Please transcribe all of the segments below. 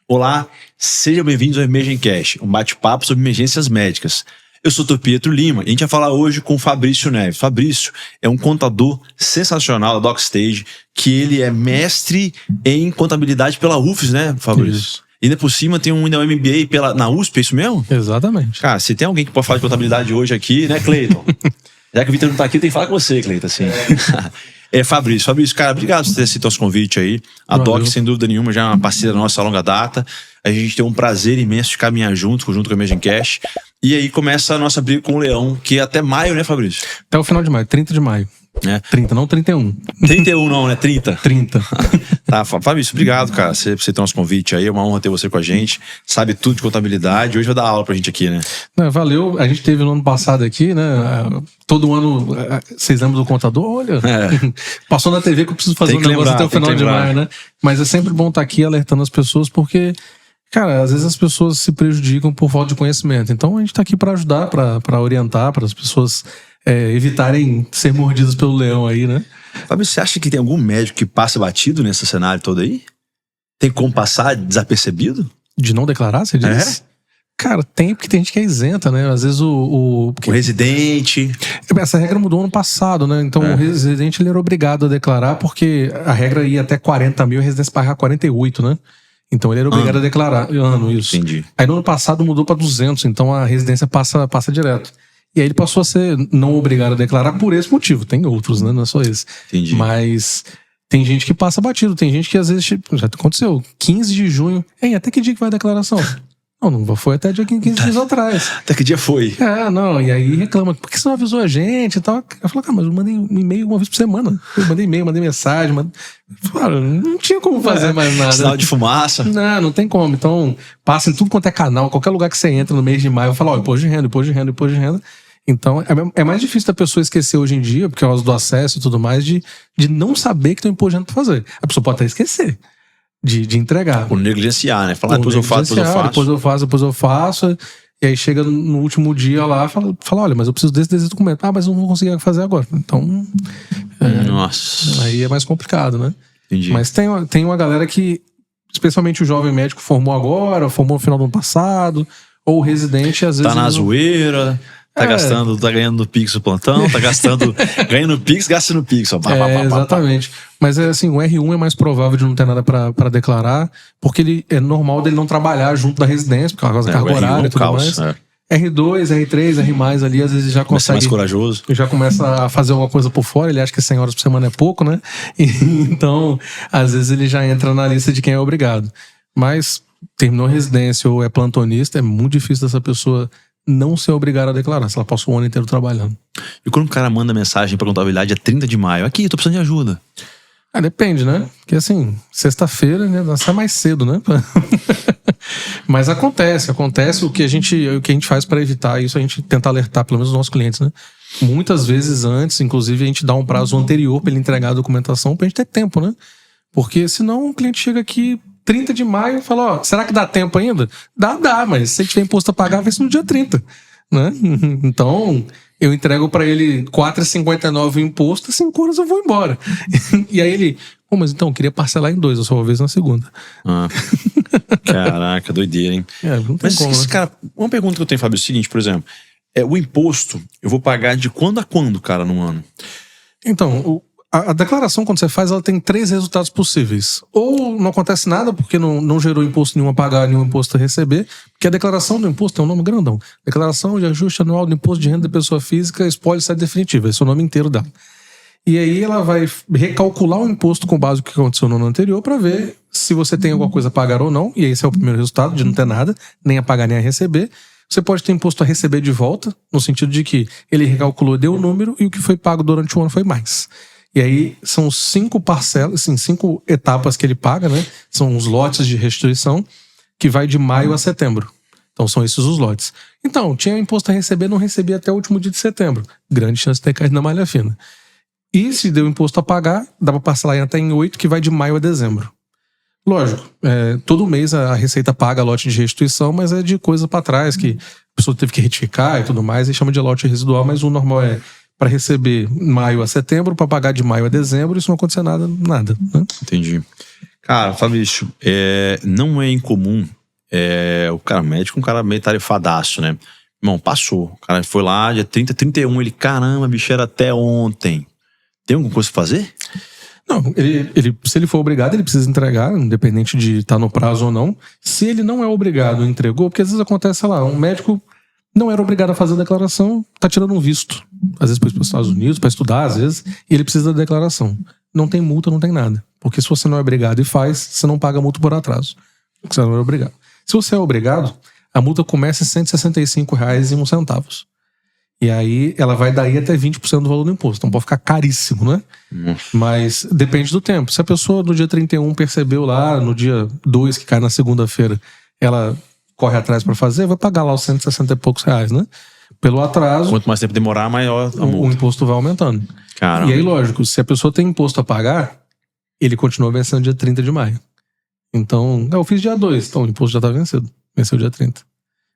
Olá, sejam bem-vindos ao EmergenCast, um bate-papo sobre emergências médicas. Eu sou o Pietro Lima e a gente vai falar hoje com o Fabrício Neves. Fabrício é um contador sensacional da DocStage, que ele é mestre em contabilidade pela UFES, né, Fabrício? Isso. E ainda por cima tem um MBA na USP, é isso mesmo? Exatamente. Cara, se tem alguém que pode falar de contabilidade hoje aqui, né, Cleiton? Já que o Vitor não tá aqui, eu tenho que falar com você, Cleiton, assim. Fabrício, cara, obrigado por ter aceito nosso convite aí. A Doc, sem dúvida nenhuma, já é uma parceira nossa a longa data. A gente tem um prazer imenso de caminhar junto com o EmergenCast. E aí começa a nossa briga com o Leão, que é até maio, né, Fabrício? Até o final de maio, 30 de maio. 30, não 31. 31 não, né? 30. 30. Tá, Fabrício, obrigado, cara, por você ter nosso convite aí. É uma honra ter você com a gente. Sabe tudo de contabilidade. Hoje vai dar aula pra gente aqui, né? Valeu. A gente teve no ano passado aqui, né? Todo ano, vocês lembram do contador? Olha, passou na TV que eu preciso fazer um negócio até o final de maio, né? Mas é sempre bom estar aqui alertando as pessoas, porque, cara, às vezes as pessoas se prejudicam por falta de conhecimento. Então a gente tá aqui para ajudar, para orientar, para as pessoas evitarem ser mordidas pelo leão aí, né? Fábio, você acha que tem algum médico que passa batido nesse cenário todo aí? Tem como passar desapercebido? De não declarar, você diz? Cara, tem, porque tem gente que é isenta, né? Às vezes O residente... Essa regra mudou ano passado, né? Então o residente ele era obrigado a declarar, porque a regra ia até 40 mil e a residência pagava 48, né? Então ele era obrigado a declarar. Isso. Entendi. Aí no ano passado mudou para 200, então a residência passa direto. E aí ele passou a ser não obrigado a declarar por esse motivo. Tem outros, né? Não é só esse. Entendi. Mas tem gente que passa batido. Tem gente que às vezes... Já aconteceu. 15 de junho. Até que dia que vai a declaração? Não foi até dia 15 dias atrás. Até que dia foi? E aí reclama. Por que você não avisou a gente e tal? Eu falo, cara, mas eu mandei um e-mail uma vez por semana. Eu mandei e-mail, mandei mensagem. Cara, não tinha como fazer mais nada. Sinal de fumaça. Não tem como. Então, passa em tudo quanto é canal, qualquer lugar que você entra no mês de maio, vai falar, imposto de renda. Então, é mais difícil da pessoa esquecer hoje em dia, por causa do acesso e tudo mais, de não saber que tem um imposto de renda pra fazer. A pessoa pode até esquecer de entregar. Por negligenciar, né? Falar, depois eu faço. E aí chega no último dia lá, fala, olha, mas eu preciso desse documento. Mas eu não vou conseguir fazer agora. Então, nossa. Aí é mais complicado, né? Entendi. Mas tem uma galera que, especialmente o jovem médico, formou agora, formou no final do ano passado, ou o residente, às vezes... Tá na zoeira... Tá ganhando no Pix o plantão, ganhando no Pix, gasta no Pix. Exatamente. Mas assim, o R1 é mais provável de não ter nada pra declarar, porque é normal dele não trabalhar junto da residência, por causa da carga horária e tudo mais. R2, R3, R+, ali, às vezes já consegue... mais corajoso. Já começa a fazer alguma coisa por fora, ele acha que 100 horas por semana é pouco, né? Então, às vezes ele já entra na lista de quem é obrigado. Mas terminou residência ou é plantonista, é muito difícil dessa pessoa não ser obrigado a declarar, se ela passa o ano inteiro trabalhando. E quando o cara manda mensagem pra contabilidade é 30 de maio, aqui, tô precisando de ajuda. Depende, né? Porque assim, sexta-feira, né, sai mais cedo, né? Mas acontece o que a gente faz pra evitar isso, a gente tenta alertar pelo menos os nossos clientes, né? Muitas vezes antes, inclusive, a gente dá um prazo anterior pra ele entregar a documentação pra gente ter tempo, né? Porque senão o cliente chega aqui 30 de maio e fala, será que dá tempo ainda? Dá, mas se ele tiver imposto a pagar, vai ser no dia 30, né? Então, eu entrego pra ele R$4,59 o imposto, 5 horas eu vou embora. E aí ele, mas então, eu queria parcelar em 2, eu só vou ver na segunda. Caraca, doideira, hein? Não tem como, né? Cara, uma pergunta que eu tenho, Fábio, é o seguinte, por exemplo, o imposto, eu vou pagar de quando a quando, cara, no ano? Então, a declaração, quando você faz, ela tem 3 resultados possíveis. Ou não acontece nada, porque não gerou imposto nenhum a pagar, nenhum imposto a receber, porque a declaração do imposto tem um nome grandão. Declaração de ajuste anual do imposto de renda da pessoa física, espólio sai definitiva. Esse é o nome inteiro dela. E aí ela vai recalcular o imposto com base no que aconteceu no ano anterior para ver se você tem alguma coisa a pagar ou não. E esse é o primeiro resultado, de não ter nada, nem a pagar nem a receber. Você pode ter imposto a receber de volta, no sentido de que ele recalculou, deu o número e o que foi pago durante o ano foi mais. E aí são 5 parcelas, assim, 5 etapas que ele paga, né? São os lotes de restituição, que vai de maio a setembro. Então são esses os lotes. Então, tinha imposto a receber, não recebia até o último dia de setembro. Grande chance de ter caído na malha fina. E se deu imposto a pagar, dá pra parcelar até em 8, que vai de maio a dezembro. Lógico, todo mês a Receita paga lote de restituição, mas é de coisa pra trás, que a pessoa teve que retificar e tudo mais, e chama de lote residual, mas o normal é para receber maio a setembro, para pagar de maio a dezembro, e se não acontecer nada, né? Entendi. Cara, Fabrício, não é incomum o cara médico, um cara meio tarefadaço, né? Irmão, passou. O cara foi lá, dia 30, 31, ele, caramba, bicho, era até ontem. Tem alguma coisa pra fazer? Não, se ele for obrigado, ele precisa entregar, independente de estar no prazo ou não. Se ele não é obrigado, entregou, porque às vezes acontece, sei lá, um médico não era obrigado a fazer a declaração, tá tirando um visto. Às vezes para os Estados Unidos, para estudar, às vezes, e ele precisa da declaração. Não tem multa, não tem nada. Porque se você não é obrigado e faz, você não paga multa por atraso. Porque você não é obrigado. Se você é obrigado, a multa começa em R$ 165,01. E aí ela vai daí até 20% do valor do imposto. Então pode ficar caríssimo, né? Mas depende do tempo. Se a pessoa no dia 31 percebeu lá, no dia 2, que cai na segunda-feira, ela corre atrás pra fazer, vai pagar lá os 160 e poucos reais, né? Pelo atraso. Quanto mais tempo demorar, maior a multa. O imposto vai aumentando. Caramba. E aí, lógico, se a pessoa tem imposto a pagar, ele continua vencendo dia 30 de maio. Então, eu fiz dia 2, então o imposto já tá vencido. Venceu dia 30.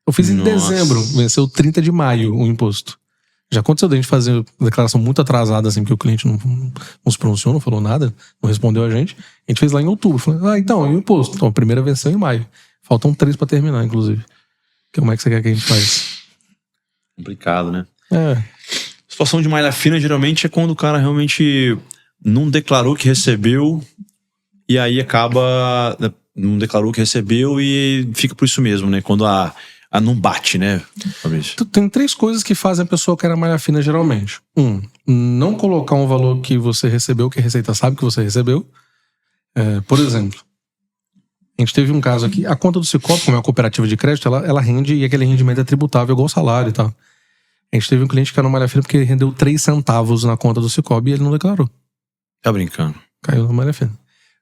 Eu fiz em dezembro, venceu 30 de maio o imposto. Já aconteceu da gente fazer declaração muito atrasada, assim, porque o cliente não se pronunciou, não falou nada, não respondeu a gente. A gente fez lá em outubro. Falei, então, e o imposto? Então, a primeira venceu em maio. Faltam 3 pra terminar, inclusive. Como é que você quer que a gente faz? Complicado, né? É. Situação de malha fina, geralmente, é quando o cara realmente não declarou que recebeu e aí acaba... Não declarou que recebeu e fica por isso mesmo, né? Quando não bate, né, Fabrício? Tem 3 coisas que fazem a pessoa cair na malha fina, geralmente. Não colocar um valor que você recebeu, que a Receita sabe que você recebeu. Por exemplo, a gente teve um caso aqui, a conta do Cicobi, como é uma cooperativa de crédito, ela rende e aquele rendimento é tributável igual salário e tal. A gente teve um cliente que caiu na malha fina porque ele rendeu 3 centavos na conta do Cicobi e ele não declarou. Tá brincando? Caiu na malha fina.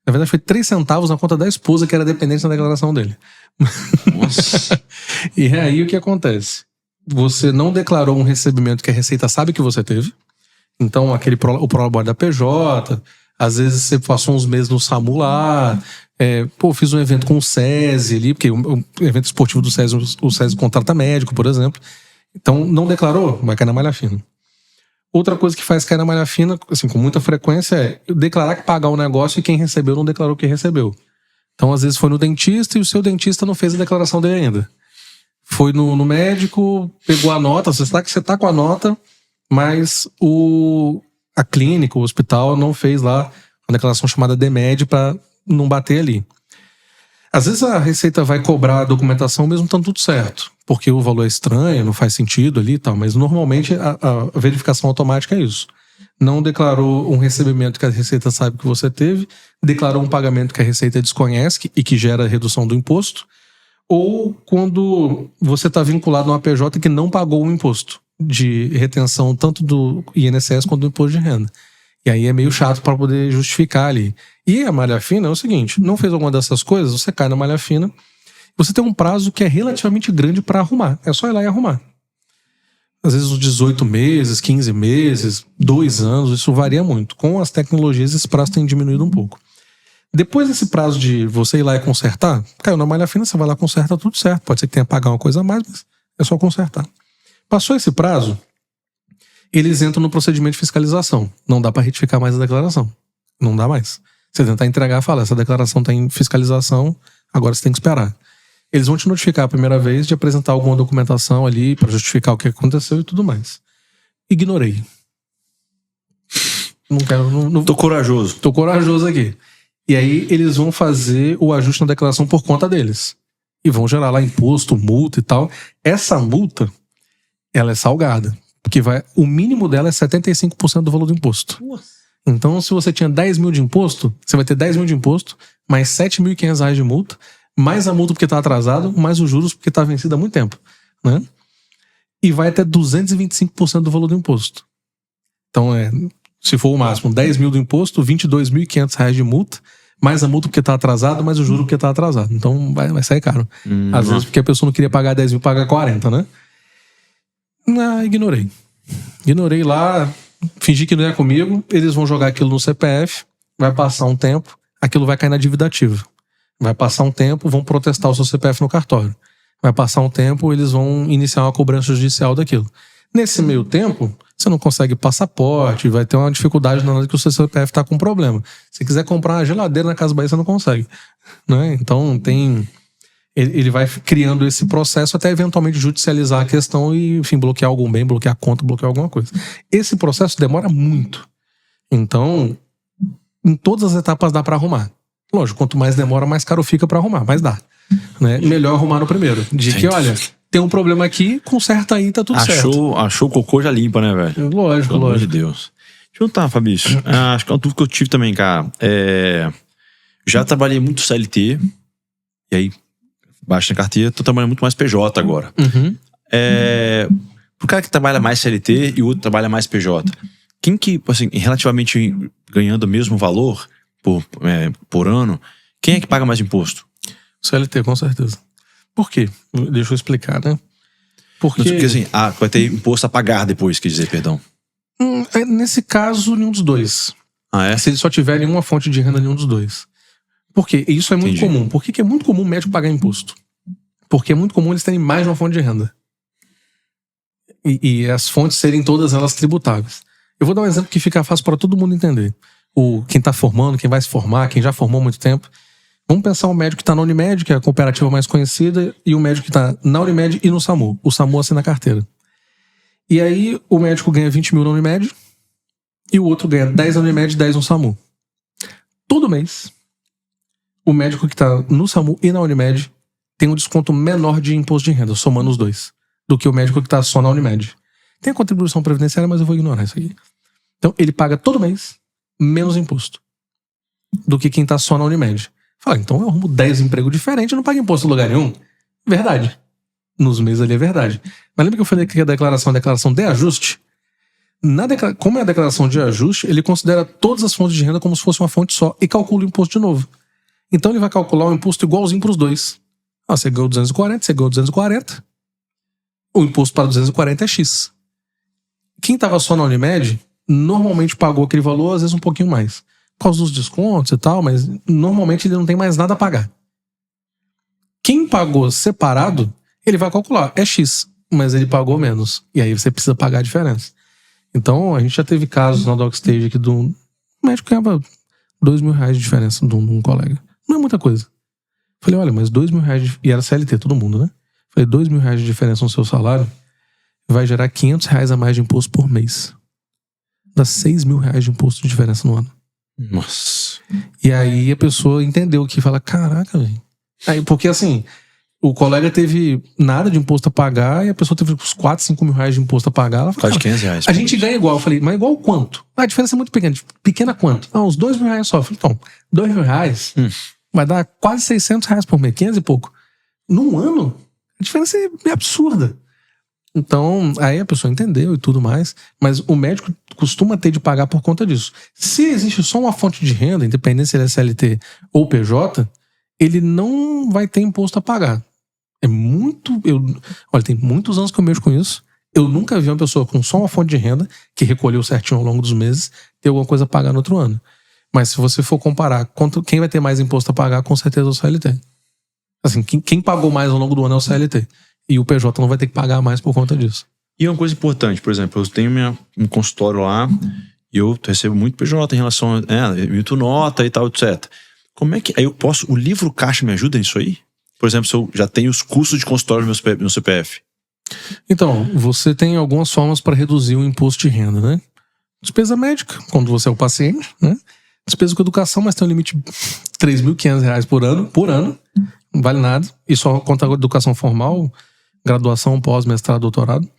Na verdade, foi 3 centavos na conta da esposa, que era dependente da declaração dele. Nossa. E aí, o que acontece? Você não declarou um recebimento que a Receita sabe que você teve. Então, o prolabore da PJ, às vezes você passou uns meses no SAMU lá, fiz um evento com o SESI ali, porque o evento esportivo do SESI, o SESI contrata médico, por exemplo. Então, não declarou, vai cair na malha fina. Outra coisa que faz cair na malha fina, assim, com muita frequência, é declarar que pagar o negócio e quem recebeu não declarou que recebeu. Então, às vezes, foi no dentista e o seu dentista não fez a declaração dele ainda. Foi no médico, pegou a nota, você tá com a nota, mas a clínica, o hospital, não fez lá uma declaração chamada DMED para não bater ali. Às vezes a Receita vai cobrar a documentação mesmo estando tudo certo, porque o valor é estranho, não faz sentido ali e tal, mas normalmente a verificação automática é isso. Não declarou um recebimento que a Receita sabe que você teve, declarou um pagamento que a Receita desconhece e que gera redução do imposto, ou quando você está vinculado a uma PJ que não pagou o imposto de retenção tanto do INSS quanto do imposto de renda. E aí é meio chato para poder justificar ali. E a malha fina é o seguinte, não fez alguma dessas coisas, você cai na malha fina, você tem um prazo que é relativamente grande para arrumar. É só ir lá e arrumar. Às vezes uns 18 meses, 15 meses, 2 anos, isso varia muito. Com as tecnologias esse prazo tem diminuído um pouco. Depois desse prazo de você ir lá e consertar, caiu na malha fina, você vai lá e conserta tudo certo. Pode ser que tenha que pagar uma coisa a mais, mas é só consertar. Passou esse prazo, eles entram no procedimento de fiscalização. Não dá para retificar mais a declaração. Não dá mais. Você tentar entregar e falar, essa declaração está em fiscalização, agora você tem que esperar. Eles vão te notificar a primeira vez de apresentar alguma documentação ali para justificar o que aconteceu e tudo mais. Ignorei. Não quero... Tô corajoso. Tô corajoso aqui. E aí eles vão fazer o ajuste na declaração por conta deles. E vão gerar lá imposto, multa e tal. Essa multa, ela é salgada. Porque o mínimo dela é 75% do valor do imposto. Nossa. Então, se você tinha 10 mil de imposto, você vai ter 10 mil de imposto, mais R$7.500 de multa, mais a multa porque está atrasado, mais os juros porque está vencido há muito tempo. Né? E vai até 225% do valor do imposto. Então, se for o máximo, 10 mil do imposto, R$22.500 de multa, mais a multa porque está atrasado, mais o juro porque está atrasado. Então, vai sair caro. Às vezes, porque a pessoa não queria pagar 10 mil, paga 40, né? Ignorei. Ignorei lá, fingi que não é comigo, eles vão jogar aquilo no CPF, vai passar um tempo, aquilo vai cair na dívida ativa. Vai passar um tempo, vão protestar o seu CPF no cartório. Vai passar um tempo, eles vão iniciar uma cobrança judicial daquilo. Nesse meio tempo, você não consegue passaporte, vai ter uma dificuldade na hora que o seu CPF tá com problema. Se quiser comprar uma geladeira na Casa Bahia, você não consegue, né? Então ele vai criando esse processo até eventualmente judicializar a questão e, enfim, bloquear algum bem, bloquear a conta, bloquear alguma coisa. Esse processo demora muito. Então, em todas as etapas dá pra arrumar. Lógico, quanto mais demora, mais caro fica pra arrumar, mas dá, né? Melhor arrumar no primeiro. De que, olha, tem um problema aqui, conserta aí, tá tudo certo. Achou o cocô, já limpa, né, velho? Lógico, Pelo amor lógico. de Deus. Deixa eu perguntar, Fabrício. Acho que é uma dúvida que eu tive também, cara. Já trabalhei muito CLT, e aí, baixo na carteira, tô trabalhando muito mais PJ agora. Pro cara que trabalha mais CLT e o outro trabalha mais PJ, quem que, assim, relativamente ganhando o mesmo valor por ano, quem é que paga mais imposto? CLT, com certeza. Por quê? Deixa eu explicar, né? Porque assim, vai ter imposto a pagar depois, quer dizer, perdão. Nesse caso, nenhum dos dois. Se eles só tiverem uma fonte de renda, nenhum dos dois. Por quê? Isso é muito comum. Por que é muito comum o médico pagar imposto? Porque é muito comum eles terem mais de uma fonte de renda. E as fontes serem todas elas tributáveis. Eu vou dar um exemplo que fica fácil para todo mundo entender. Quem tá formando, quem vai se formar, quem já formou há muito tempo. Vamos pensar um médico que tá na Unimed, que é a cooperativa mais conhecida, e o médico que tá na Unimed e no SAMU. O SAMU assina a carteira. E aí o médico ganha 20 mil na Unimed e o outro ganha 10 na Unimed e 10 no SAMU. Todo mês, o médico que tá no SAMU e na Unimed tem um desconto menor de imposto de renda, somando os dois, do que o médico que tá só na Unimed. Tem a contribuição previdenciária, mas eu vou ignorar isso aqui. Então, ele paga todo mês menos imposto do que quem tá só na Unimed. Fala, então eu arrumo 10 empregos diferentes e não pago imposto em lugar nenhum. Verdade. Nos meses ali é verdade. Mas lembra que eu falei que a declaração é a declaração de ajuste? Como é a declaração de ajuste, ele considera todas as fontes de renda como se fosse uma fonte só e calcula o imposto de novo. Então ele vai calcular o imposto igualzinho para os dois. Você ganhou 240, você ganhou 240. O imposto para 240 é X. Quem estava só na Unimed, normalmente pagou aquele valor, às vezes um pouquinho mais. Por causa dos descontos e tal, mas normalmente ele não tem mais nada a pagar. Quem pagou separado, ele vai calcular, é X, mas ele pagou menos. E aí você precisa pagar a diferença. Então, a gente já teve casos na DocStage aqui do médico que ganhava R$2.000 de diferença de um colega. Não é muita coisa. Falei, olha, mas R$2.000 e era CLT, todo mundo, né? Falei, R$2.000 de diferença no seu salário vai gerar R$500 a mais de imposto por mês. Dá R$6.000 de imposto de diferença no ano. Nossa. E aí a pessoa entendeu que fala, caraca, velho. Aí, porque assim, o colega teve nada de imposto a pagar e a pessoa teve uns R$4.000, R$5.000 de imposto a pagar. Ela falou, quase R$500. A gente ganha igual. Eu falei, mas igual quanto? A diferença é muito pequena. Pequena quanto? Uns R$2.000 só. Eu falei, então, R$2.000 vai dar quase R$600 por mês, 500 e pouco. Num ano, a diferença é absurda. Então, aí a pessoa entendeu e tudo mais, mas o médico costuma ter de pagar por conta disso. Se existe só uma fonte de renda, independente se ele é CLT ou PJ, ele não vai ter imposto a pagar. Olha, tem muitos anos que eu mexo com isso. Eu nunca vi uma pessoa com só uma fonte de renda, que recolheu certinho ao longo dos meses, ter alguma coisa a pagar no outro ano. Mas se você for comparar, quem vai ter mais imposto a pagar, com certeza é o CLT. Assim, quem pagou mais ao longo do ano é o CLT. E o PJ não vai ter que pagar mais por conta disso. E uma coisa importante, por exemplo, eu tenho um consultório lá e eu recebo muito PJ em relação a muito nota e tal, etc. Como é que aí eu posso... O livro caixa me ajuda nisso aí? Por exemplo, se eu já tenho os custos de consultório no CPF. Então, você tem algumas formas para reduzir o imposto de renda, né? Despesa médica, quando você é o paciente, né? Despesa com educação, mas tem um limite de R$3.500 por ano. Não vale nada. E só conta a educação formal, graduação, pós, mestrado, doutorado.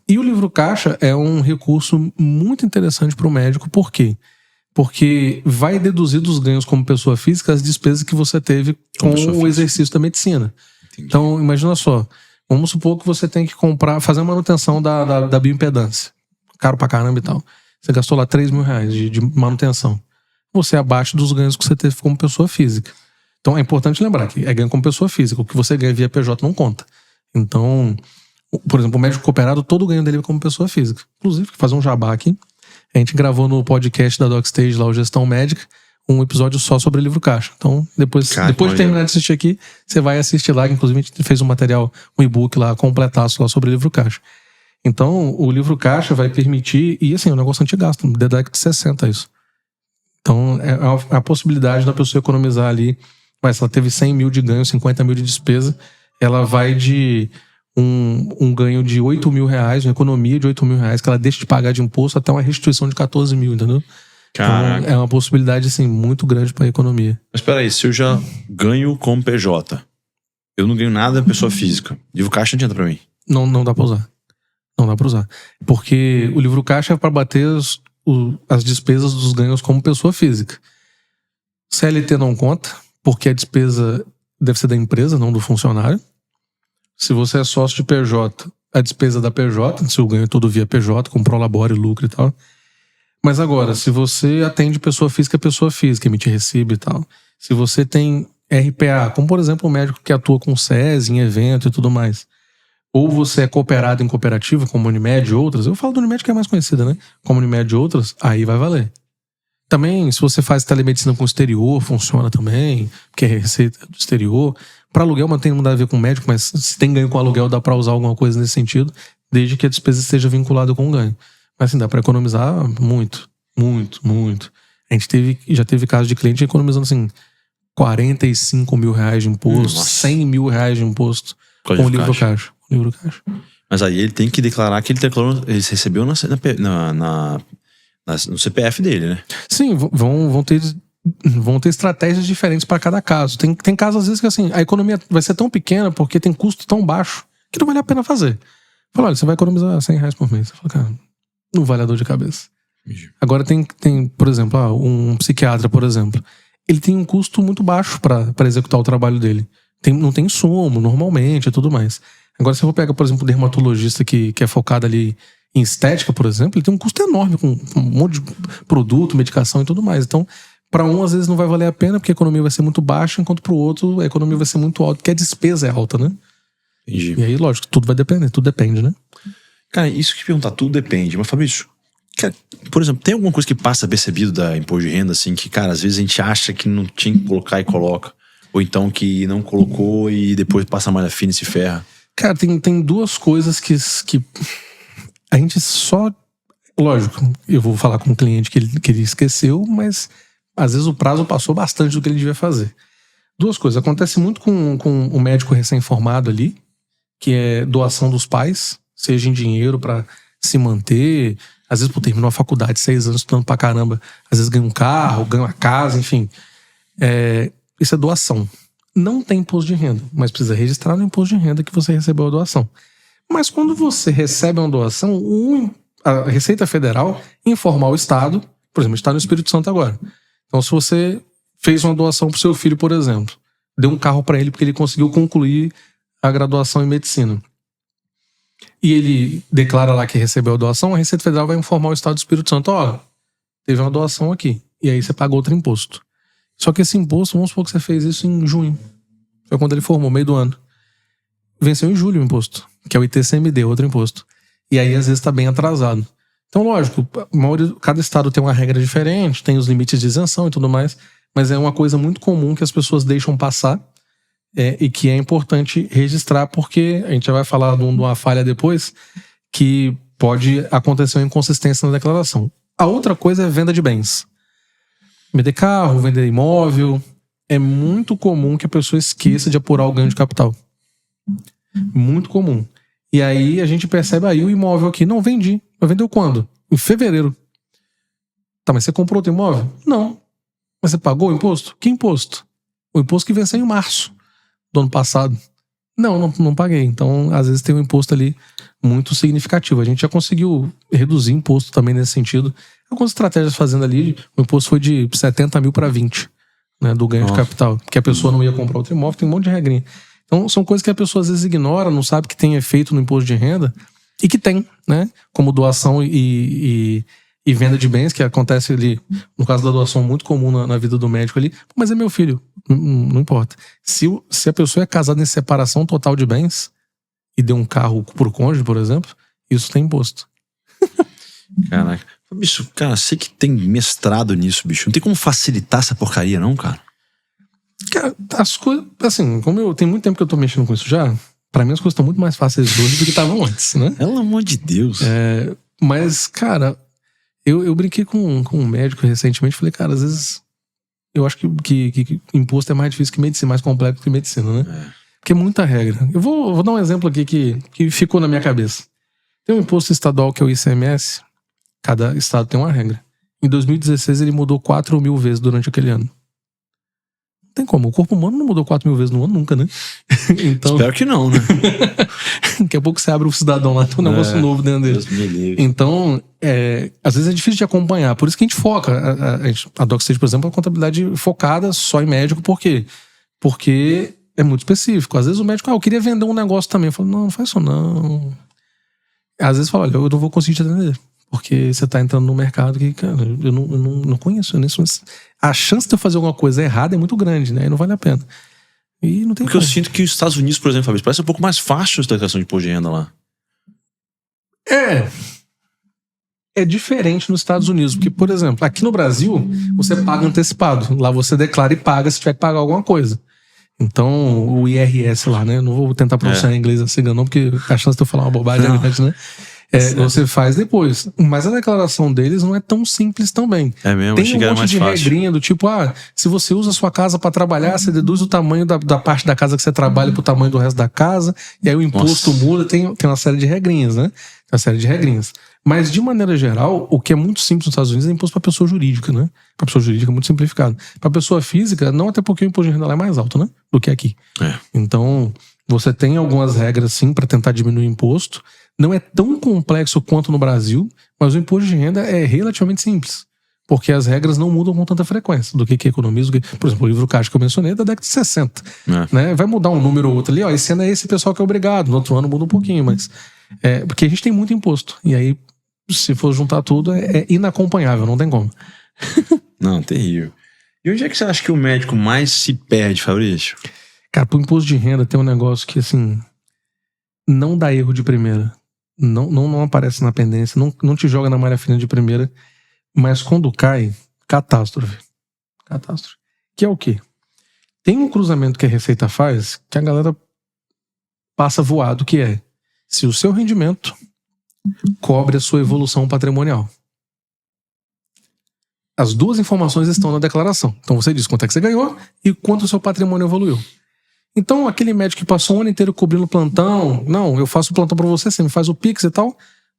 E o livro caixa é um recurso muito interessante para o médico. Por quê? Porque vai deduzir dos ganhos como pessoa física as despesas que você teve com o exercício da medicina. Entendi. Então, imagina só. Vamos supor que você tem que fazer a manutenção da bioimpedância. Caro pra caramba e tal. Você gastou lá R$3.000 de manutenção. Você é abaixo dos ganhos que você teve como pessoa física. Então é importante lembrar que é ganho como pessoa física. O que você ganha via PJ não conta. Então, por exemplo, o médico cooperado, todo o ganho dele é como pessoa física. Inclusive, fazer um jabá aqui. A gente gravou no podcast da DocStage, lá o Gestão Médica, um episódio só sobre o livro caixa. Então, depois de terminar de assistir aqui, você vai assistir lá, que inclusive a gente fez um material, um e-book lá, completaço lá sobre o livro caixa. Então, o livro caixa vai permitir, e assim, é um negócio antigasto, da década de 60 isso. Então, é a possibilidade da pessoa economizar ali, mas se ela teve 100 mil de ganho, 50 mil de despesa, ela vai de um ganho de 8 mil reais, uma economia de 8 mil reais, que ela deixa de pagar de imposto, até uma restituição de 14 mil, entendeu? Caraca. Então, é uma possibilidade, assim, muito grande para a economia. Mas espera aí, se eu já ganho como PJ, eu não ganho nada da pessoa física, livro caixa não adianta pra mim. Não dá pra usar. Não dá pra usar. Porque o livro caixa é para bater as despesas dos ganhos como pessoa física. CLT não conta, porque a despesa deve ser da empresa, não do funcionário. Se você é sócio de PJ, a despesa é da PJ, se o ganho é todo via PJ, com prolabore, lucro e tal. Mas agora, se você atende pessoa física, emite recibo e tal. Se você tem RPA, como por exemplo um médico que atua com SES em evento e tudo mais. Ou você é cooperado em cooperativa, como Unimed e outras. Eu falo do Unimed que é mais conhecida, né? Como Unimed e outras, aí vai valer. Também, se você faz telemedicina com o exterior, funciona também, porque é receita do exterior. Para aluguel, não tem nada a ver com médico, mas se tem ganho com aluguel, dá para usar alguma coisa nesse sentido, desde que a despesa esteja vinculada com o ganho. Mas assim, dá para economizar muito, muito, muito. A gente já teve casos de cliente economizando assim 45 mil reais de imposto, 100 mil reais de imposto com o livro caixa. Mas aí ele tem que declarar que ele recebeu no CPF dele, né? Sim, vão ter estratégias diferentes para cada caso. Tem casos, às vezes, que assim, a economia vai ser tão pequena porque tem custo tão baixo que não vale a pena fazer. Fala, olha, você vai economizar 100 reais por mês. Você fala, cara, não vale a dor de cabeça. Agora tem, por exemplo, um psiquiatra, por exemplo. Ele tem um custo muito baixo para executar o trabalho dele. Não tem insumo, normalmente, e tudo mais. Agora, se eu pegar, por exemplo, um dermatologista que é focado ali em estética, por exemplo, ele tem um custo enorme com um monte de produto, medicação e tudo mais. Então, para um, às vezes não vai valer a pena porque a economia vai ser muito baixa, enquanto para o outro a economia vai ser muito alta, porque a despesa é alta, né? Entendi. E aí, lógico, tudo vai depender, tudo depende, né? Cara, isso que perguntar, tudo depende. Mas, Fabrício, cara, por exemplo, tem alguma coisa que passa percebido da imposto de renda, assim, que, cara, às vezes a gente acha que não tinha que colocar e coloca, ou então que não colocou e depois passa a malha fina e se ferra? Cara, tem duas coisas que a gente só... Lógico, eu vou falar com o cliente que ele esqueceu, mas às vezes o prazo passou bastante do que ele devia fazer. Duas coisas. Acontece muito com o médico recém-formado ali, que é doação dos pais, seja em dinheiro para se manter. Às vezes, terminou a faculdade, 6 anos estudando pra caramba. Às vezes ganha um carro, ganha uma casa, enfim. Isso é doação. Não tem imposto de renda, mas precisa registrar no imposto de renda que você recebeu a doação. Mas quando você recebe uma doação, a Receita Federal informa ao Estado, por exemplo, está no Espírito Santo agora. Então, se você fez uma doação pro seu filho, por exemplo, deu um carro para ele porque ele conseguiu concluir a graduação em medicina, e ele declara lá que recebeu a doação, a Receita Federal vai informar o Estado do Espírito Santo, teve uma doação aqui, e aí você pagou outro imposto. Só que esse imposto, vamos supor que você fez isso em junho, foi quando ele formou, meio do ano. Venceu em julho o imposto, que é o ITCMD, outro imposto. E aí, às vezes, está bem atrasado. Então, lógico, cada estado tem uma regra diferente, tem os limites de isenção e tudo mais, mas é uma coisa muito comum que as pessoas deixam passar e que é importante registrar, porque a gente já vai falar de uma falha depois, que pode acontecer uma inconsistência na declaração. A outra coisa é venda de bens. Vender carro, vender imóvel. É muito comum que a pessoa esqueça de apurar o ganho de capital. Muito comum. E aí a gente percebe, o imóvel aqui, não vendi. Mas vendeu quando? Em fevereiro. Tá, mas você comprou outro imóvel? Não. Mas você pagou o imposto? Que imposto? O imposto que venceu em março do ano passado. Não paguei. Então, às vezes tem um imposto ali muito significativo. A gente já conseguiu reduzir imposto também nesse sentido. Algumas estratégias fazendo ali, o imposto foi de 70 mil para 20, né, do ganho de capital. Porque a pessoa não ia comprar outro imóvel, tem um monte de regrinha. Então, são coisas que a pessoa às vezes ignora, não sabe que tem efeito no imposto de renda, e que tem, né? Como doação e venda de bens, que acontece ali, no caso da doação, muito comum na vida do médico ali. Mas é meu filho, não importa. Se a pessoa é casada em separação total de bens e deu um carro pro cônjuge, por exemplo, isso tem imposto. Caraca. Bicho, cara, sei que tem mestrado nisso, bicho. Não tem como facilitar essa porcaria, não, cara? Cara, as coisas, assim, como tem muito tempo que eu tô mexendo com isso já, Pra mim as coisas estão muito mais fáceis hoje do que estavam antes, né? Pelo amor de Deus. Mas, cara, eu brinquei com um médico recentemente. Falei, cara, às vezes eu acho que imposto é mais difícil que medicina, mais complexo que medicina, né? Porque é muita regra. Eu vou dar um exemplo aqui que ficou na minha cabeça. Tem um imposto estadual que é o ICMS. Cada estado tem uma regra. Em 2016 ele mudou 4.000 vezes durante aquele ano. Não tem como. O corpo humano não mudou 4.000 vezes no ano nunca, né? Então, espero que não, né? daqui a pouco você abre o cidadão lá, tem um negócio novo dentro dele. Deus me livre. Então, às vezes é difícil de acompanhar. Por isso que a gente foca. A DocStage, por exemplo, é uma contabilidade focada só em médico. Por quê? Porque é muito específico. Às vezes o médico, eu queria vender um negócio também. Eu falo, não faz isso não. Às vezes fala, olha, eu não vou conseguir te atender. Porque você tá entrando no mercado que, cara, eu não conheço. A chance de eu fazer alguma coisa errada é muito grande, né? E não vale a pena. E não tem Porque eu sinto que os Estados Unidos, por exemplo, Fabrício, parece um pouco mais fácil a declaração de imposto de renda lá. É diferente nos Estados Unidos. Porque, por exemplo, aqui no Brasil, você paga antecipado. Lá você declara e paga se tiver que pagar alguma coisa. Então, o IRS lá, né? Não vou tentar pronunciar em inglês assim, não, porque a chance de eu falar uma bobagem é grande, né? Você faz depois. Mas a declaração deles não é tão simples também. É mesmo, tem um monte de regrinha do tipo, se você usa a sua casa para trabalhar, você deduz o tamanho da parte da casa que você trabalha pro tamanho do resto da casa, e aí o imposto muda, tem uma série de regrinhas, né? Uma série de regrinhas. Mas, de maneira geral, o que é muito simples nos Estados Unidos é imposto para pessoa jurídica, né? Para pessoa jurídica é muito simplificado. Para pessoa física, não, até porque o imposto de renda lá é mais alto, né? Do que aqui. Então, você tem algumas regras, sim, para tentar diminuir o imposto. Não é tão complexo quanto no Brasil, mas o imposto de renda é relativamente simples. Porque as regras não mudam com tanta frequência. Do que economiza, por exemplo, o livro caixa que eu mencionei é da década de 60. Né? Vai mudar um número ou outro ali, esse ano é esse pessoal que é obrigado, no outro ano muda um pouquinho, mas... porque a gente tem muito imposto. E aí, se for juntar tudo, é inacompanhável, não tem como. Não, terrível. E onde é que você acha que o médico mais se perde, Fabrício? Cara, pro imposto de renda tem um negócio que, assim, não dá erro de primeira. Não aparece na pendência, não te joga na malha fina de primeira, mas quando cai, catástrofe. Catástrofe. Que é o quê? Tem um cruzamento que a Receita faz que a galera passa voado, que é se o seu rendimento cobre a sua evolução patrimonial. As duas informações estão na declaração. Então você diz quanto é que você ganhou e quanto o seu patrimônio evoluiu. Então aquele médico que passou o ano inteiro cobrindo plantão, não, eu faço o plantão pra você me faz o Pix e tal.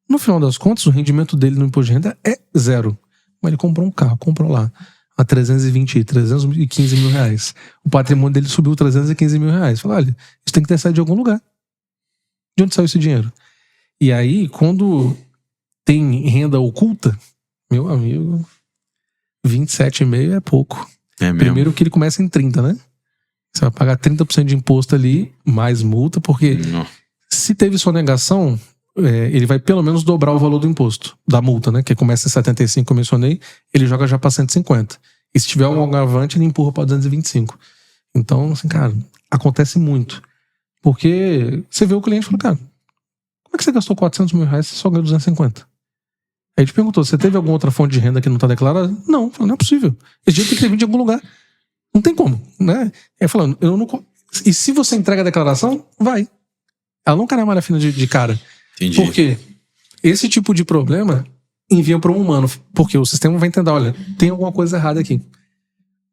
No final das contas, o rendimento dele no imposto de renda é 0. Mas ele comprou um carro, comprou lá a 315 mil reais. O patrimônio dele subiu 315 mil reais. Fala, olha, isso tem que ter saído de algum lugar. De onde saiu esse dinheiro? E aí, quando tem renda oculta, meu amigo, 27,5 é pouco. É mesmo. Primeiro que ele começa em 30, né? Você vai pagar 30% de imposto ali, mais multa, porque se teve sonegação, ele vai pelo menos dobrar o valor do imposto, da multa, né? Que começa em 75, que eu mencionei, ele joga já pra 150. E se tiver algum agravante, ele empurra pra 225. Então, assim, cara, acontece muito. Porque você vê o cliente e fala, cara, como é que você gastou 400 mil reais e você só ganhou 250? Aí a gente perguntou, você teve alguma outra fonte de renda que não tá declarada? Não, não é possível. Esse dinheiro tem que ter vindo de algum lugar. Não tem como, né? Aí falando, e se você entrega a declaração, vai. Ela não cai na malha fina de cara. Entendi. Porque esse tipo de problema envia para um humano. Porque o sistema vai entender, olha, tem alguma coisa errada aqui.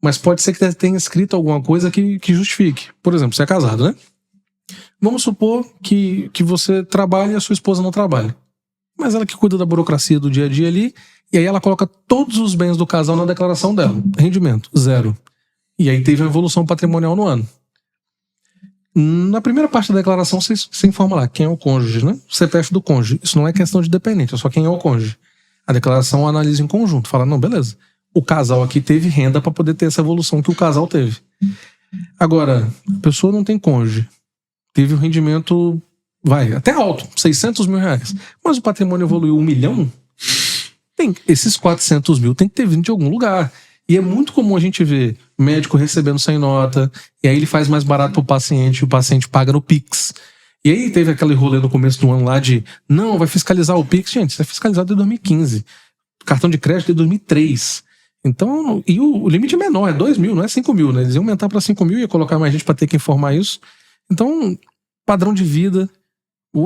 Mas pode ser que tenha escrito alguma coisa que justifique. Por exemplo, você é casado, né? Vamos supor que você trabalha e a sua esposa não trabalha. Mas ela que cuida da burocracia do dia a dia ali, e aí ela coloca todos os bens do casal na declaração dela. Rendimento, 0. E aí teve uma evolução patrimonial no ano. Na primeira parte da declaração, você informa lá quem é o cônjuge, né? O CPF do cônjuge. Isso não é questão de dependente, é só quem é o cônjuge. A declaração analisa em conjunto. Fala, não, beleza. O casal aqui teve renda para poder ter essa evolução que o casal teve. Agora, a pessoa não tem cônjuge. Teve um rendimento, até alto, 600 mil reais. Mas o patrimônio evoluiu 1 milhão? Esses 400 mil tem que ter vindo de algum lugar. E é muito comum a gente ver médico recebendo sem nota, e aí ele faz mais barato pro paciente, e o paciente paga no Pix. E aí teve aquele rolê no começo do ano lá de, não, vai fiscalizar o Pix. Gente, isso é fiscalizado desde 2015. Cartão de crédito de 2003. Então, e o limite é menor, é 2 mil, não é 5 mil, né? Eles iam aumentar para 5 mil e ia colocar mais gente para ter que informar isso. Então, padrão de vida.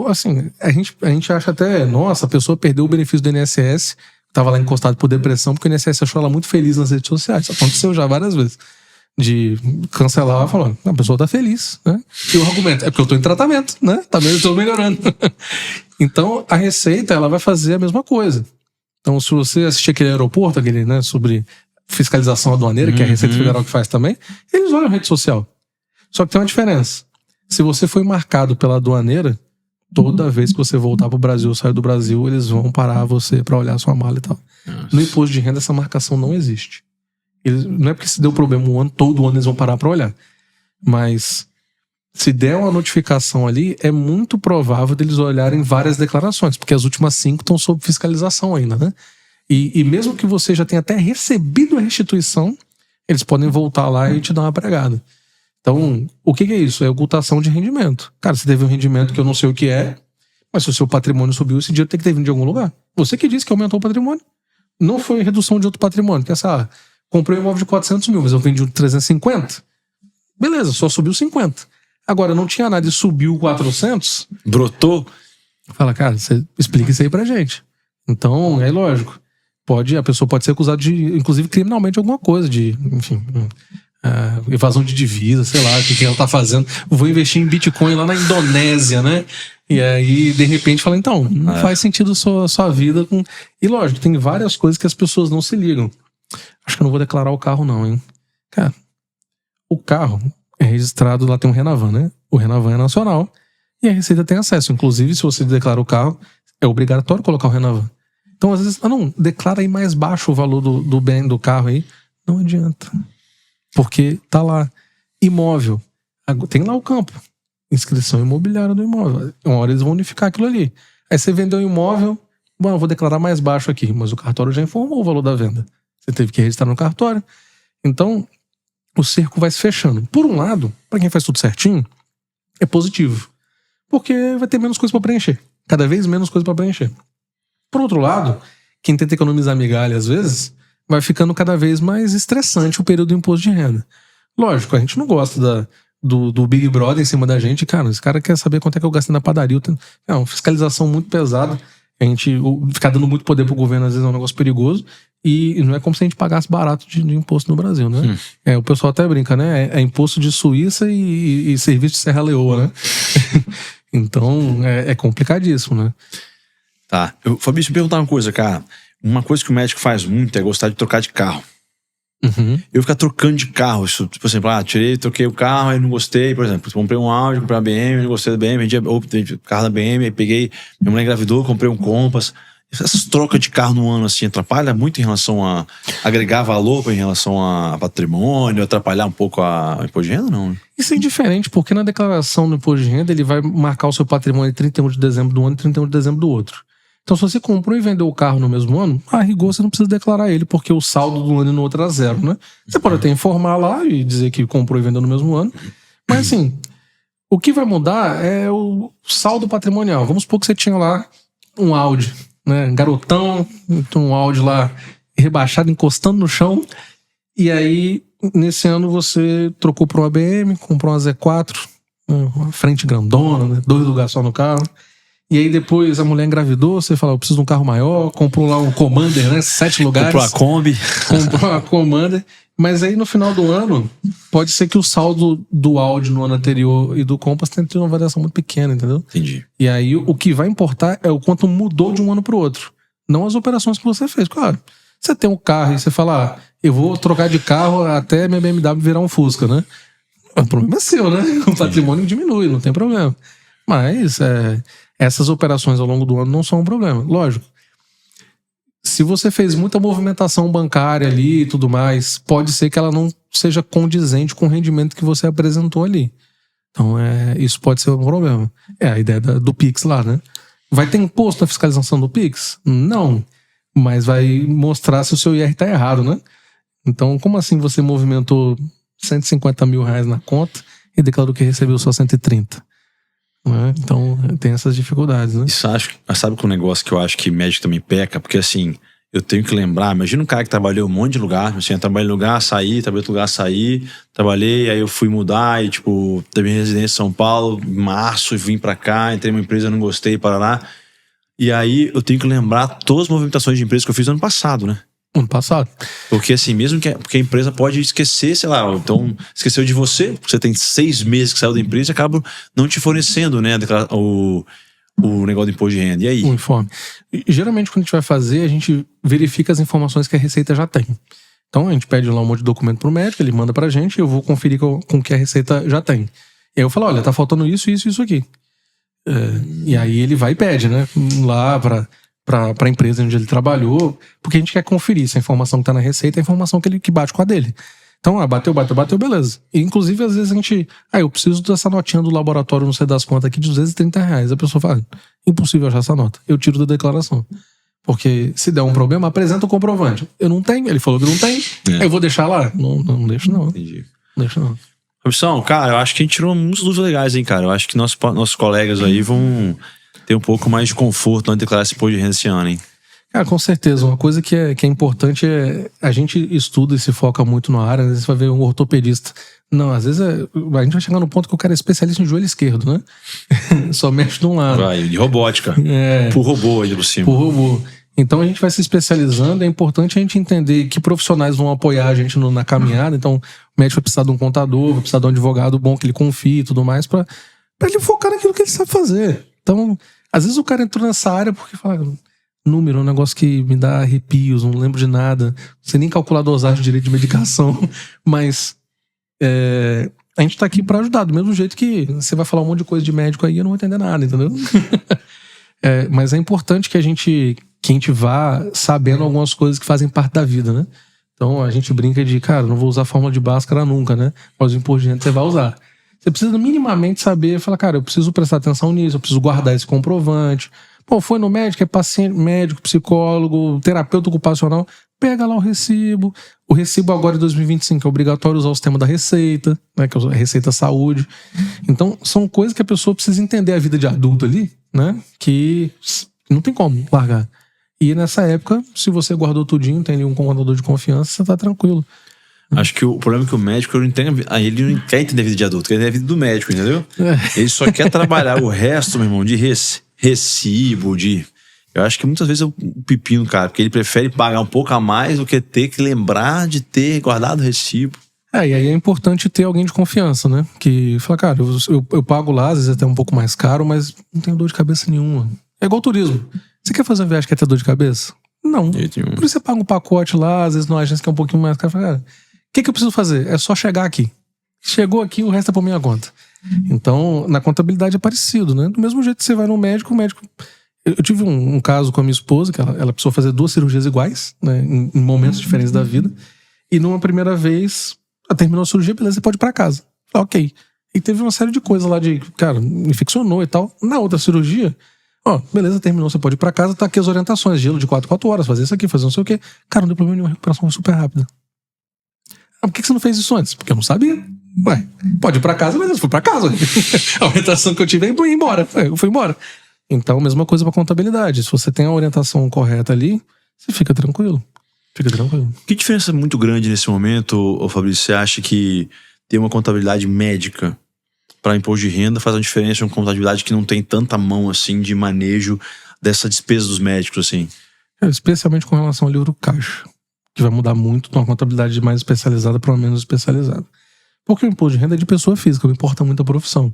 Assim, a gente acha até, nossa, a pessoa perdeu o benefício do INSS, tava lá encostado por depressão, porque o INSS achou ela muito feliz nas redes sociais. Isso aconteceu já várias vezes. De cancelar e falar, a pessoa tá feliz, né? E o argumento, é porque eu tô em tratamento, né? Eu tô melhorando. Então, a Receita, ela vai fazer a mesma coisa. Então, se você assistir aquele aeroporto, aquele, né, sobre fiscalização aduaneira, que é a Receita Federal que faz também, eles olham a rede social. Só que tem uma diferença. Se você foi marcado pela aduaneira, toda vez que você voltar pro Brasil, sair do Brasil, eles vão parar você pra olhar a sua mala e tal. Nossa. No imposto de renda, essa marcação não existe. Não é porque se deu problema um ano, todo ano eles vão parar pra olhar. Mas se der uma notificação ali, é muito provável deles olharem várias declarações, porque as últimas 5 estão sob fiscalização ainda, né? E mesmo que você já tenha até recebido a restituição, eles podem voltar lá e te dar uma pregada. Então, o que é isso? É ocultação de rendimento. Cara, você teve um rendimento que eu não sei o que é, mas se o seu patrimônio subiu, esse dinheiro tem que ter vindo de algum lugar. Você que disse que aumentou o patrimônio. Não foi redução de outro patrimônio. Pensa, comprei um imóvel de 400 mil, mas eu vendi de 350. Beleza, só subiu 50. Agora, não tinha nada e subiu 400. Brotou. Fala, cara, você explica isso aí pra gente. Então, é lógico. A pessoa pode ser acusada de, inclusive, criminalmente alguma coisa, de, enfim, evasão de divisa, sei lá, o que ela tá fazendo. Vou investir em Bitcoin lá na Indonésia, né? E aí, de repente, fala, então, não faz sentido sua vida com... E lógico, tem várias coisas que as pessoas não se ligam. Acho que eu não vou declarar o carro não, hein? Cara, o carro é registrado, lá tem um Renavan, né? O Renavan é nacional e a Receita tem acesso. Inclusive, se você declara o carro, é obrigatório colocar o Renavan. Então, às vezes, não, declara aí mais baixo o valor do bem do carro aí. Não adianta. Porque tá lá. Imóvel. Tem lá o campo. Inscrição imobiliária do imóvel. Uma hora eles vão unificar aquilo ali. Aí você vendeu um imóvel, bom, eu vou declarar mais baixo aqui, mas o cartório já informou o valor da venda. Você teve que registrar no cartório. Então, o cerco vai se fechando. Por um lado, para quem faz tudo certinho, é positivo. Porque vai ter menos coisa para preencher. Cada vez menos coisa para preencher. Por outro lado, quem tenta economizar migalha, às vezes, vai ficando cada vez mais estressante o período do imposto de renda. Lógico, a gente não gosta do Big Brother em cima da gente. Cara, esse cara quer saber quanto é que eu gastei na padaria. É uma fiscalização muito pesada. A gente ficar dando muito poder pro governo, às vezes, é um negócio perigoso. E não é como se a gente pagasse barato de imposto no Brasil, né? O pessoal até brinca, né? É imposto de Suíça e serviço de Serra Leoa, né? Então, é complicadíssimo, né? Tá. Fabrício, deixa eu perguntar uma coisa, cara. Uma coisa que o médico faz muito é gostar de trocar de carro. Eu ficar trocando de carro. Isso, por exemplo, troquei o carro, aí não gostei. Por exemplo, comprei um Audi, comprei uma BM, não gostei da BM, vendi o carro da BM, aí peguei, minha mulher engravidou, comprei um Compass. Essas trocas de carro no ano, assim, atrapalha muito em relação a agregar valor em relação a patrimônio, atrapalhar um pouco a imposto de renda, não? Isso é indiferente, porque na declaração do imposto de renda ele vai marcar o seu patrimônio em 31 de dezembro do ano e 31 de dezembro do outro. Então, se você comprou e vendeu o carro no mesmo ano, a rigor você não precisa declarar ele, porque o saldo do ano e no outro é zero, né? Você pode até informar lá e dizer que comprou e vendeu no mesmo ano, mas assim, o que vai mudar é o saldo patrimonial. Vamos supor que você tinha lá um Audi, né? Garotão, um Audi lá rebaixado, encostando no chão, e aí, nesse ano você trocou por uma BM, comprou uma Z4, uma frente grandona, né? 2 lugares só no carro. E aí depois a mulher engravidou, você fala, eu preciso de um carro maior, comprou lá um Commander, né? 7 lugares. Comprou a Kombi. Comprou a Commander. Mas aí no final do ano, pode ser que o saldo do Audi no ano anterior e do Compass tenha tido uma variação muito pequena, entendeu? Entendi. E aí o que vai importar é o quanto mudou de um ano pro outro. Não as operações que você fez. Claro, você tem um carro e você fala, eu vou trocar de carro até minha BMW virar um Fusca, né? O problema é seu, né? O patrimônio diminui, não tem problema. Mas essas operações ao longo do ano não são um problema. Lógico, se você fez muita movimentação bancária ali e tudo mais, pode ser que ela não seja condizente com o rendimento que você apresentou ali. Então, isso pode ser um problema. É a ideia do Pix lá, né? Vai ter imposto na fiscalização do Pix? Não. Mas vai mostrar se o seu IR tá errado, né? Então, como assim você movimentou 150 mil reais na conta e declarou que recebeu só 130? Né? Então, tem essas dificuldades, né? Isso sabe que um negócio que eu acho que médico também peca? Porque assim, eu tenho que lembrar. Imagina um cara que trabalhou em um monte de lugar. Assim, eu trabalhei em lugar, saí, trabalhei em outro lugar, saí. Trabalhei, aí eu fui mudar e, tipo, teve residência em São Paulo, em março, e vim pra cá, entrei numa empresa, não gostei, para lá. E aí eu tenho que lembrar todas as movimentações de empresa que eu fiz no ano passado, né? Ano passado. Porque assim, mesmo que porque a empresa pode esquecer, sei lá, então esqueceu de você, porque você tem 6 meses que saiu da empresa e acaba não te fornecendo, né, o negócio do imposto de renda. E aí? O informe. E, geralmente, quando a gente vai fazer, a gente verifica as informações que a Receita já tem. Então, a gente pede lá um monte de documento pro médico, ele manda pra gente e eu vou conferir com o que a Receita já tem. E aí eu falo, olha, tá faltando isso, isso, isso aqui. E aí ele vai e pede, né, lá pra empresa onde ele trabalhou, porque a gente quer conferir se a informação que tá na Receita é a informação que bate com a dele. Então, bateu, beleza. E, inclusive, às vezes a gente... eu preciso dessa notinha do laboratório, não sei das contas aqui, de R$230. A pessoa fala, impossível achar essa nota. Eu tiro da declaração. Porque se der um problema, apresenta o comprovante. Eu não tenho, ele falou que não tem. Eu vou deixar lá? Não deixo não. Entendi. Não deixo não. Robson, cara, eu acho que a gente tirou muitas dúvidas legais, hein, cara. Eu acho que nossos colegas aí vão ter um pouco mais de conforto na declarar esse imposto de renda esse ano, hein? Cara, com certeza. Uma coisa que é importante é... A gente estuda e se foca muito na área. Às vezes você vai ver um ortopedista. Não, às vezes a gente vai chegar no ponto que o cara é especialista em joelho esquerdo, né? Só mexe de um lado. Vai, de robótica. Por robô aí por cima. Por robô. Então a gente vai se especializando. É importante a gente entender que profissionais vão apoiar a gente na caminhada. Então o médico vai precisar de um contador, vai precisar de um advogado bom que ele confie e tudo mais pra ele focar naquilo que ele sabe fazer. Então, às vezes o cara entrou nessa área porque fala... Número é um negócio que me dá arrepios, não lembro de nada. Não sei nem calcular a dosagem direito de medicação. Mas a gente tá aqui pra ajudar. Do mesmo jeito que você vai falar um monte de coisa de médico aí, eu não vou entender nada, entendeu? Mas é importante que a gente vá sabendo algumas coisas que fazem parte da vida, né? Então a gente brinca de, cara, não vou usar fórmula de Bhaskara nunca, né? Mas o imposto de renda você vai usar. Você precisa minimamente saber, falar, cara, eu preciso prestar atenção nisso, eu preciso guardar esse comprovante. Pô, foi no médico, é paciente, médico, psicólogo, terapeuta ocupacional, pega lá o recibo. O recibo agora em 2025 é obrigatório usar o sistema da Receita, né, que é a Receita Saúde. Então, são coisas que a pessoa precisa entender a vida de adulto ali, né, que não tem como largar. E nessa época, se você guardou tudinho, tem ali um contador de confiança, você tá tranquilo. Acho que o problema é que o médico ele não quer entender a vida de adulto, quer entender a vida do médico, entendeu? Ele só quer trabalhar o resto, meu irmão, de recibo, eu acho que muitas vezes é o pepino, cara, porque ele prefere pagar um pouco a mais do que ter que lembrar de ter guardado o recibo. E aí é importante ter alguém de confiança, né? Que fala, cara, eu pago lá, às vezes até um pouco mais caro, mas não tenho dor de cabeça nenhuma. É igual turismo. Você quer fazer uma viagem que quer ter dor de cabeça? Não. Por isso você paga um pacote lá, às vezes numa agência que é um pouquinho mais caro. Fala, cara, o que eu preciso fazer? É só chegar aqui. Chegou aqui, o resto é por minha conta. Então, na contabilidade é parecido, né? Do mesmo jeito que você vai no médico, o médico... Eu tive um caso com a minha esposa, que ela precisou fazer 2 cirurgias iguais, né? Em momentos diferentes da vida. E numa primeira vez, ela terminou a cirurgia, beleza, você pode ir pra casa. Falei, ok. E teve uma série de coisas lá de... Cara, infeccionou e tal. Na outra cirurgia, beleza, terminou, você pode ir pra casa, tá aqui as orientações. Gelo de 4 horas, fazer isso aqui, fazer não sei o quê. Cara, não deu problema nenhum, a recuperação foi super rápida. Por que você não fez isso antes? Porque eu não sabia. Pode ir pra casa, mas eu fui pra casa. A orientação que eu tive é ir embora. Eu fui embora. Então, mesma coisa pra contabilidade. Se você tem a orientação correta ali, você fica tranquilo. Fica tranquilo. Que diferença muito grande nesse momento, Fabrício? Você acha que ter uma contabilidade médica para imposto de renda faz uma diferença em uma contabilidade que não tem tanta mão assim de manejo dessa despesa dos médicos, assim? Especialmente com relação ao livro caixa, que vai mudar muito de uma contabilidade mais especializada para uma menos especializada. Porque o imposto de renda é de pessoa física, não importa muito a profissão.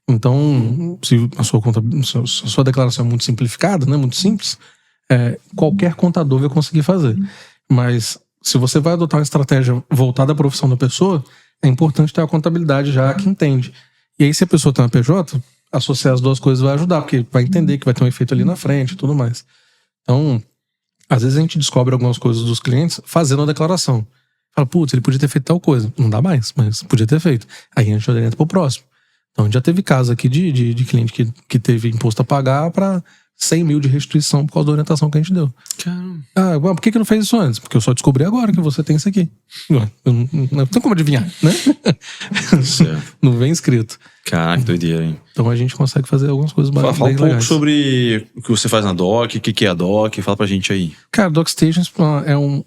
Então, se a sua declaração é muito simplificada, né, muito simples, qualquer contador vai conseguir fazer. Mas se você vai adotar uma estratégia voltada à profissão da pessoa, é importante ter a contabilidade já que entende. E aí, se a pessoa tem uma PJ, associar as duas coisas vai ajudar, porque vai entender que vai ter um efeito ali na frente e tudo mais. Então, às vezes a gente descobre algumas coisas dos clientes fazendo a declaração. Fala, putz, ele podia ter feito tal coisa. Não dá mais, mas podia ter feito. Aí a gente orienta pro próximo. Então, já teve caso aqui de cliente que teve imposto a pagar pra 100 mil de restituição por causa da orientação que a gente deu. Caramba. Por que não fez isso antes? Porque eu só descobri agora que você tem isso aqui. Não tem como adivinhar, né? Certo. Não vem escrito. Caraca, que doideira, hein? Então a gente consegue fazer algumas coisas bem legais. Fala um pouco sobre o que você faz na Doc, o que é a Doc, fala pra gente aí. Cara, DocStations é um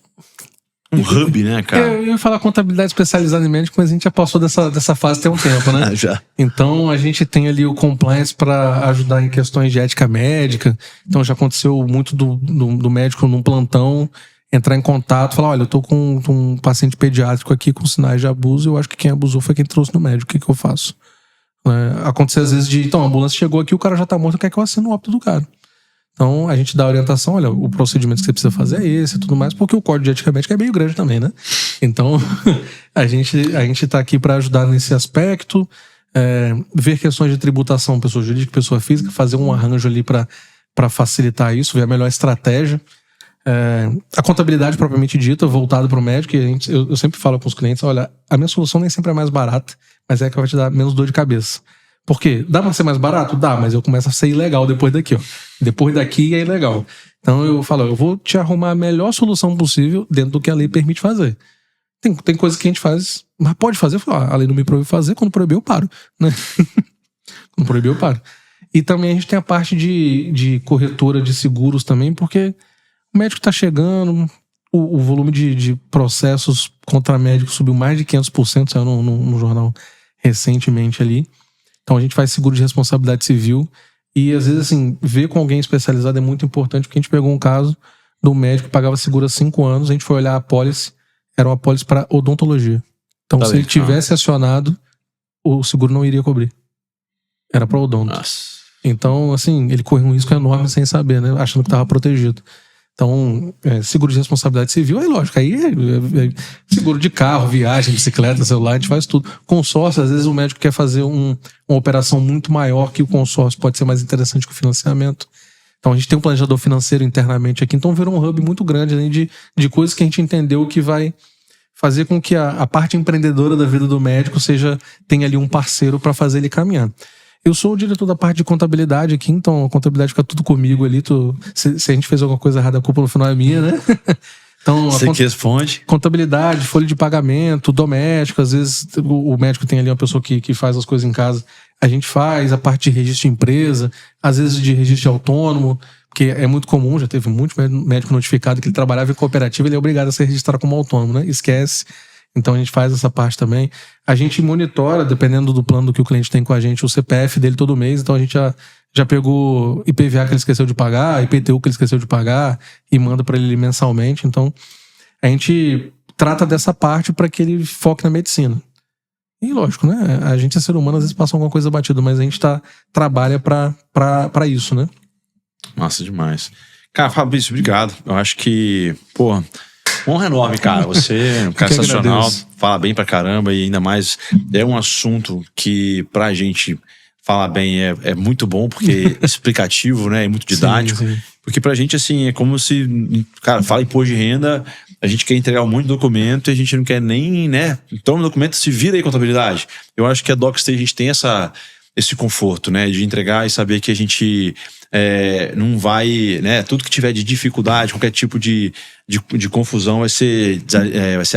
hub, né, cara? Eu ia falar contabilidade especializada em médico, mas a gente já passou dessa fase tem um tempo, né? Já. Então a gente tem ali o compliance para ajudar em questões de ética médica. Então já aconteceu muito do médico num plantão entrar em contato, falar, olha, eu tô com um paciente pediátrico aqui com sinais de abuso, eu acho que quem abusou foi quem trouxe no médico, o que eu faço? Acontecer às vezes então a ambulância chegou aqui, o cara já tá morto, quer que eu assine o óbito do cara. Então, a gente dá a orientação, olha, o procedimento que você precisa fazer é esse e tudo mais, porque o código de ética médica é meio grande também, né? Então, a gente tá aqui para ajudar nesse aspecto, ver questões de tributação, pessoa jurídica, pessoa física, fazer um arranjo ali para facilitar isso, ver a melhor estratégia. A contabilidade propriamente dita, voltada para o médico, e eu sempre falo com os clientes, olha, a minha solução nem sempre é mais barata, mas é que vai te dar menos dor de cabeça. Por quê? Dá pra ser mais barato? Dá, mas eu começo a ser ilegal depois daqui, ó. Depois daqui é ilegal. Então eu falo, eu vou te arrumar a melhor solução possível dentro do que a lei permite fazer. Tem coisas que a gente faz, mas pode fazer. Eu falo, a lei não me proíbe fazer, quando proibir eu paro, né? Quando proibir eu paro. E também a gente tem a parte de corretora de seguros também, porque o médico tá chegando, o volume de processos contra médicos subiu mais de 500%, saiu no jornal recentemente ali. Então a gente faz seguro de responsabilidade civil e às vezes assim, ver com alguém especializado é muito importante, porque a gente pegou um caso do médico que pagava seguro há 5 anos, a gente foi olhar a apólice, era uma apólice para odontologia. Então se ele tivesse acionado, o seguro não iria cobrir. Era para odonto. Nossa. Então assim, ele correu um risco enorme sem saber, né? Achando que estava protegido. Então, seguro de responsabilidade civil, aí lógico, aí seguro de carro, viagem, bicicleta, celular, a gente faz tudo. Consórcio, às vezes o médico quer fazer uma operação muito maior que o consórcio, pode ser mais interessante que o financiamento. Então a gente tem um planejador financeiro internamente aqui, então virou um hub muito grande, além de coisas que a gente entendeu que vai fazer com que a parte empreendedora da vida do médico tenha ali um parceiro para fazer ele caminhar. Eu sou o diretor da parte de contabilidade aqui, então a contabilidade fica tudo comigo ali. Se a gente fez alguma coisa errada, a culpa no final é minha, né? Então, você que responde. Contabilidade, folha de pagamento, doméstico, às vezes o médico tem ali uma pessoa que faz as coisas em casa. A gente faz a parte de registro de empresa, às vezes de registro de autônomo, porque é muito comum, já teve muito médico notificado que ele trabalhava em cooperativa, ele é obrigado a se registrar como autônomo, né? Esquece. Então a gente faz essa parte também. A gente monitora, dependendo do plano que o cliente tem com a gente, o CPF dele todo mês. Então a gente já pegou IPVA que ele esqueceu de pagar, IPTU que ele esqueceu de pagar e manda para ele mensalmente. Então a gente trata dessa parte para que ele foque na medicina. E lógico, né? A gente é ser humano, às vezes passa alguma coisa batida, mas a gente trabalha para isso, né? Nossa, demais. Cara, Fabrício, obrigado. Eu acho que, pô, honra enorme, cara. Você é um cara sensacional, fala bem pra caramba e ainda mais é um assunto que pra gente falar bem é muito bom, porque é explicativo, né? É muito didático. Sim. Porque pra gente, assim, é como se, cara, fala imposto de renda, a gente quer entregar um monte de documento e a gente não quer nem, né? Toma o documento, se vira aí contabilidade. Eu acho que a DocStage, a gente tem esse conforto, né? De entregar e saber que a gente não vai, né? Tudo que tiver de dificuldade, qualquer tipo de confusão vai ser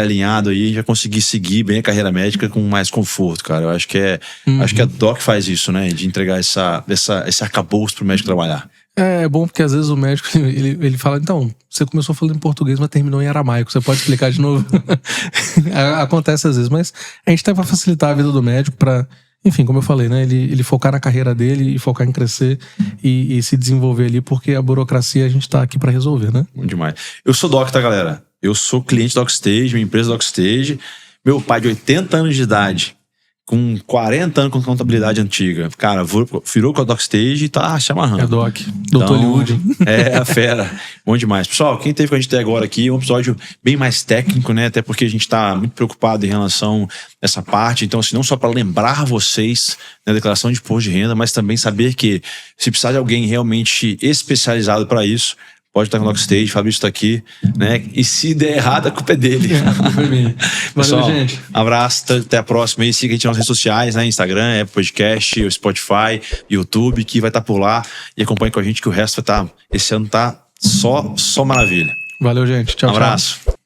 alinhado aí e já conseguir seguir bem a carreira médica com mais conforto, cara. Eu acho que acho que a Doc faz isso, né? De entregar esse arcabouço pro médico trabalhar. É bom porque às vezes o médico ele fala, então, você começou falando em português, mas terminou em aramaico, você pode explicar de novo? Acontece às vezes, mas a gente tá pra facilitar a vida do médico pra, enfim, como eu falei, né? Ele focar na carreira dele e focar em crescer e se desenvolver ali, porque a burocracia a gente tá aqui pra resolver, né? Muito demais. Eu sou Doc, tá, galera? Eu sou cliente da DocStage, minha empresa DocStage. Meu pai de 80 anos de idade, com 40 anos com contabilidade antiga, cara, virou com a DocStage e tá se amarrando. É Doc. Doutor Liud. É a fera. Bom demais. Pessoal, quem teve com a gente até agora aqui, um episódio bem mais técnico, né? Até porque a gente tá muito preocupado em relação a essa parte. Então, assim, não só para lembrar vocês da declaração de imposto de renda, mas também saber que se precisar de alguém realmente especializado para isso, pode estar no Lockstage, Fabrício tá aqui, né? E se der errado, a culpa é dele. Valeu, Pessoal, gente. Abraço, até a próxima aí. Siga a gente nas redes sociais, né? Instagram, Podcast, o Spotify, YouTube, que vai estar por lá. E acompanhe com a gente que o resto vai estar. Esse ano tá só maravilha. Valeu, gente. Tchau, Abraço. Tchau.